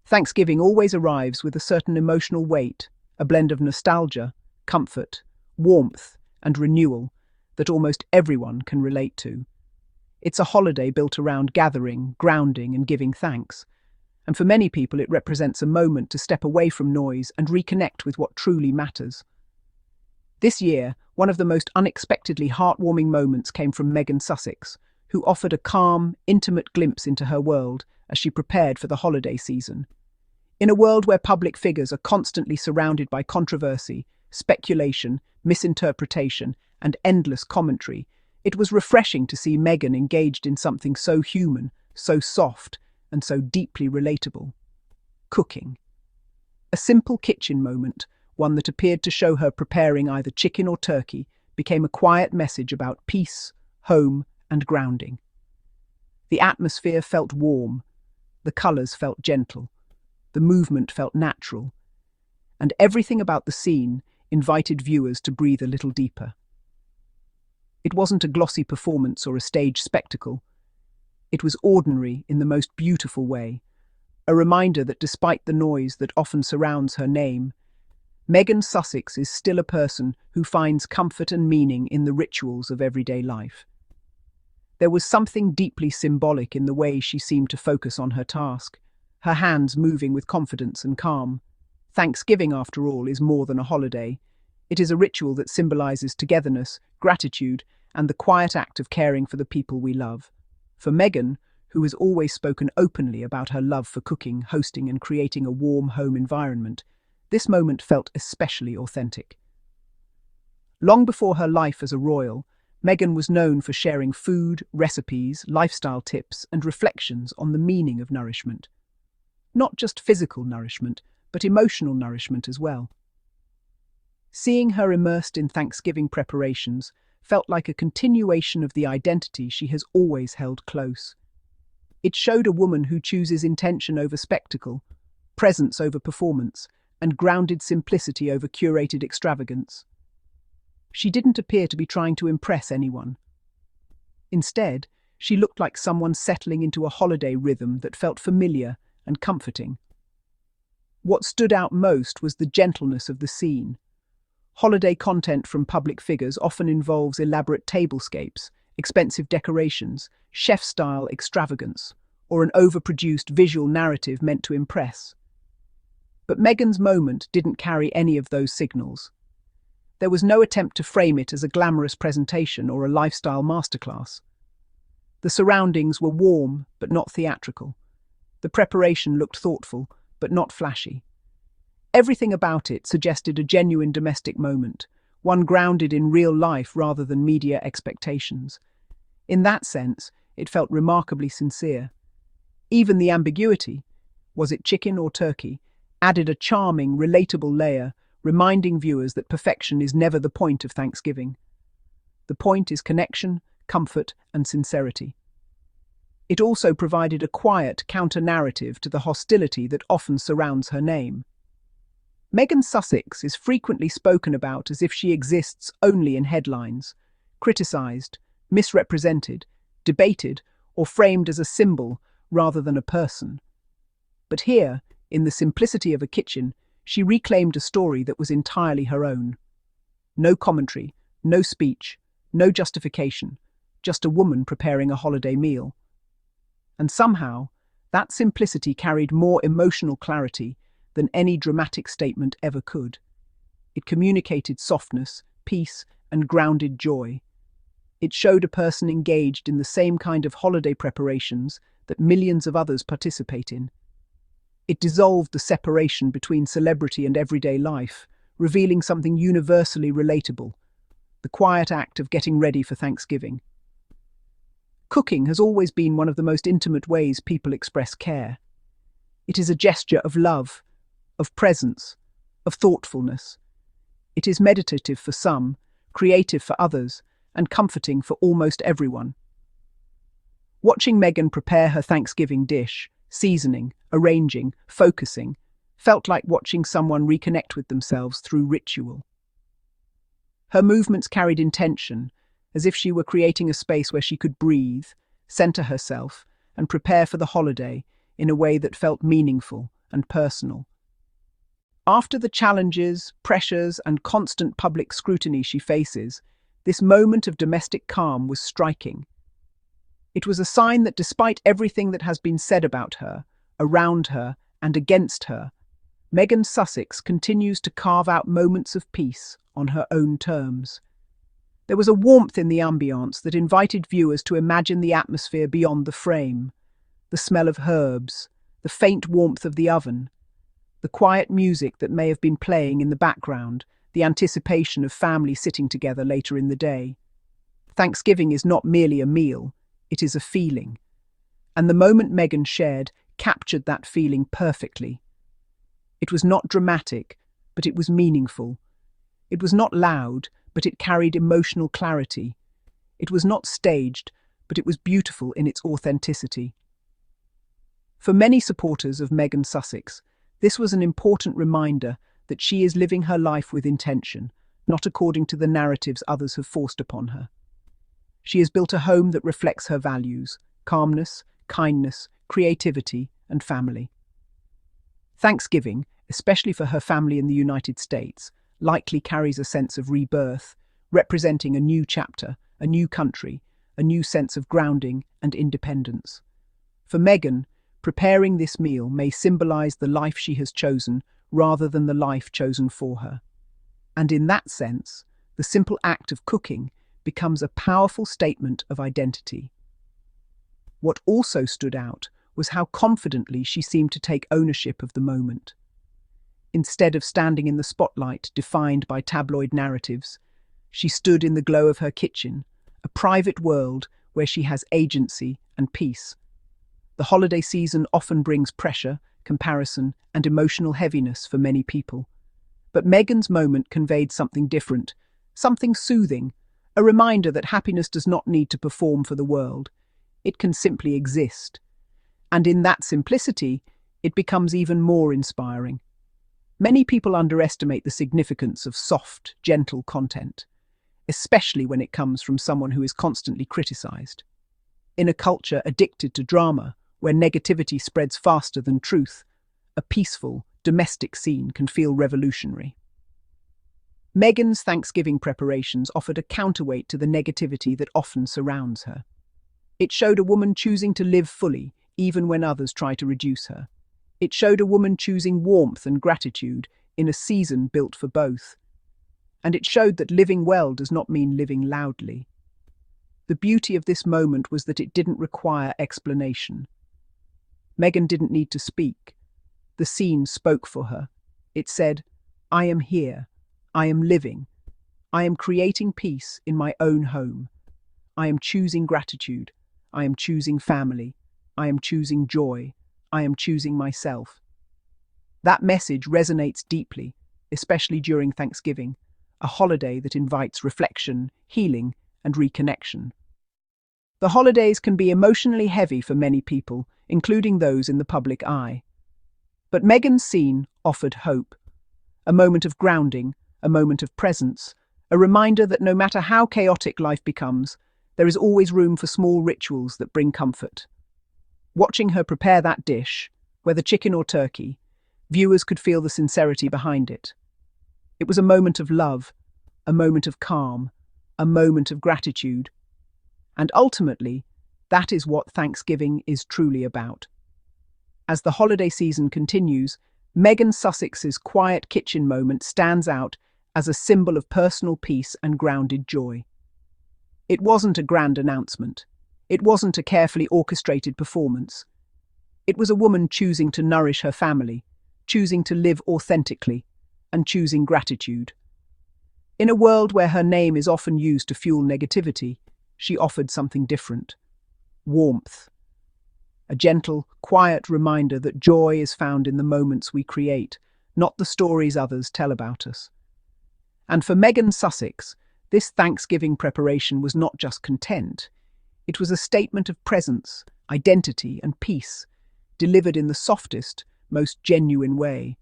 Thanksgiving always arrives with a certain emotional weight, a blend of nostalgia, comfort, warmth, and renewal that almost everyone can relate to. It's a holiday built around gathering, grounding, and giving thanks. And for many people, it represents a moment to step away from noise and reconnect with what truly matters. This year, one of the most unexpectedly heartwarming moments came from Meghan Sussex, who offered a calm, intimate glimpse into her world as she prepared for the holiday season. In a world where public figures are constantly surrounded by controversy, speculation, misinterpretation, and endless commentary, it was refreshing to see Meghan engaged in something so human, so soft, and so deeply relatable. Cooking. A simple kitchen moment, one that appeared to show her preparing either chicken or turkey, became a quiet message about peace, home, and grounding. The atmosphere felt warm, the colours felt gentle, the movement felt natural, and everything about the scene invited viewers to breathe a little deeper. It wasn't a glossy performance or a stage spectacle. It was ordinary in the most beautiful way, a reminder that despite the noise that often surrounds her name, Meghan Sussex is still a person who finds comfort and meaning in the rituals of everyday life. There was something deeply symbolic in the way she seemed to focus on her task, her hands moving with confidence and calm. Thanksgiving, after all, is more than a holiday. It is a ritual that symbolizes togetherness, gratitude, and the quiet act of caring for the people we love. For Meghan, who has always spoken openly about her love for cooking, hosting, and creating a warm home environment, this moment felt especially authentic. Long before her life as a royal, Meghan was known for sharing food, recipes, lifestyle tips, and reflections on the meaning of nourishment. Not just physical nourishment, but emotional nourishment as well. Seeing her immersed in Thanksgiving preparations felt like a continuation of the identity she has always held close. It showed a woman who chooses intention over spectacle, presence over performance, and grounded simplicity over curated extravagance. She didn't appear to be trying to impress anyone. Instead, she looked like someone settling into a holiday rhythm that felt familiar and comforting. What stood out most was the gentleness of the scene. Holiday content from public figures often involves elaborate tablescapes, expensive decorations, chef-style extravagance, or an overproduced visual narrative meant to impress. But Meghan's moment didn't carry any of those signals. There was no attempt to frame it as a glamorous presentation or a lifestyle masterclass. The surroundings were warm but not theatrical. The preparation looked thoughtful but not flashy. Everything about it suggested a genuine domestic moment, one grounded in real life rather than media expectations. In that sense, it felt remarkably sincere. Even the ambiguity, was it chicken or turkey, added a charming, relatable layer, reminding viewers that perfection is never the point of Thanksgiving. The point is connection, comfort, and sincerity. It also provided a quiet counter-narrative to the hostility that often surrounds her name. Meghan Sussex is frequently spoken about as if she exists only in headlines, criticised, misrepresented, debated, or framed as a symbol rather than a person. But here, in the simplicity of a kitchen, she reclaimed a story that was entirely her own. No commentary, no speech, no justification, just a woman preparing a holiday meal. And somehow, that simplicity carried more emotional clarity than any dramatic statement ever could. It communicated softness, peace, and grounded joy. It showed a person engaged in the same kind of holiday preparations that millions of others participate in. It dissolved the separation between celebrity and everyday life, revealing something universally relatable: the quiet act of getting ready for Thanksgiving. Cooking has always been one of the most intimate ways people express care. It is a gesture of love, of presence, of thoughtfulness. It is meditative for some, creative for others, and comforting for almost everyone. Watching Meghan prepare her Thanksgiving dish, seasoning, arranging, focusing, felt like watching someone reconnect with themselves through ritual. Her movements carried intention, as if she were creating a space where she could breathe, center herself, and prepare for the holiday in a way that felt meaningful and personal. After the challenges, pressures, and constant public scrutiny she faces, this moment of domestic calm was striking. It was a sign that despite everything that has been said about her, around her, and against her, Meghan Sussex continues to carve out moments of peace on her own terms. There was a warmth in the ambience that invited viewers to imagine the atmosphere beyond the frame: the smell of herbs, the faint warmth of the oven, the quiet music that may have been playing in the background, the anticipation of family sitting together later in the day. Thanksgiving is not merely a meal, it is a feeling. And the moment Meghan shared captured that feeling perfectly. It was not dramatic, but it was meaningful. It was not loud, but it carried emotional clarity. It was not staged, but it was beautiful in its authenticity. For many supporters of Meghan Sussex, this was an important reminder that she is living her life with intention, not according to the narratives others have forced upon her. She has built a home that reflects her values: calmness, kindness, creativity, and family. Thanksgiving, especially for her family in the United States, likely carries a sense of rebirth, representing a new chapter, a new country, a new sense of grounding and independence. For Meghan, preparing this meal may symbolize the life she has chosen rather than the life chosen for her. And in that sense, the simple act of cooking becomes a powerful statement of identity. What also stood out was how confidently she seemed to take ownership of the moment. Instead of standing in the spotlight defined by tabloid narratives, she stood in the glow of her kitchen, a private world where she has agency and peace. The holiday season often brings pressure, comparison, and emotional heaviness for many people. But Meghan's moment conveyed something different, something soothing, a reminder that happiness does not need to perform for the world. It can simply exist. And in that simplicity, it becomes even more inspiring. Many people underestimate the significance of soft, gentle content, especially when it comes from someone who is constantly criticized. In a culture addicted to drama, where negativity spreads faster than truth, a peaceful, domestic scene can feel revolutionary. Meghan's Thanksgiving preparations offered a counterweight to the negativity that often surrounds her. It showed a woman choosing to live fully, even when others try to reduce her. It showed a woman choosing warmth and gratitude in a season built for both. And it showed that living well does not mean living loudly. The beauty of this moment was that it didn't require explanation. Meghan didn't need to speak. The scene spoke for her. It said, "I am here. I am living. I am creating peace in my own home. I am choosing gratitude. I am choosing family. I am choosing joy. I am choosing myself." That message resonates deeply, especially during Thanksgiving, a holiday that invites reflection, healing, and reconnection. The holidays can be emotionally heavy for many people, including those in the public eye. But Meghan's scene offered hope, a moment of grounding, a moment of presence, a reminder that no matter how chaotic life becomes, there is always room for small rituals that bring comfort. Watching her prepare that dish, whether chicken or turkey, viewers could feel the sincerity behind it. It was a moment of love, a moment of calm, a moment of gratitude. And ultimately, that is what Thanksgiving is truly about. As the holiday season continues, Meghan Sussex's quiet kitchen moment stands out as a symbol of personal peace and grounded joy. It wasn't a grand announcement. It wasn't a carefully orchestrated performance. It was a woman choosing to nourish her family, choosing to live authentically, and choosing gratitude. In a world where her name is often used to fuel negativity, she offered something different: warmth. A gentle, quiet reminder that joy is found in the moments we create, not the stories others tell about us. And for Meghan Sussex, this Thanksgiving preparation was not just content. It was a statement of presence, identity, and peace, delivered in the softest, most genuine way.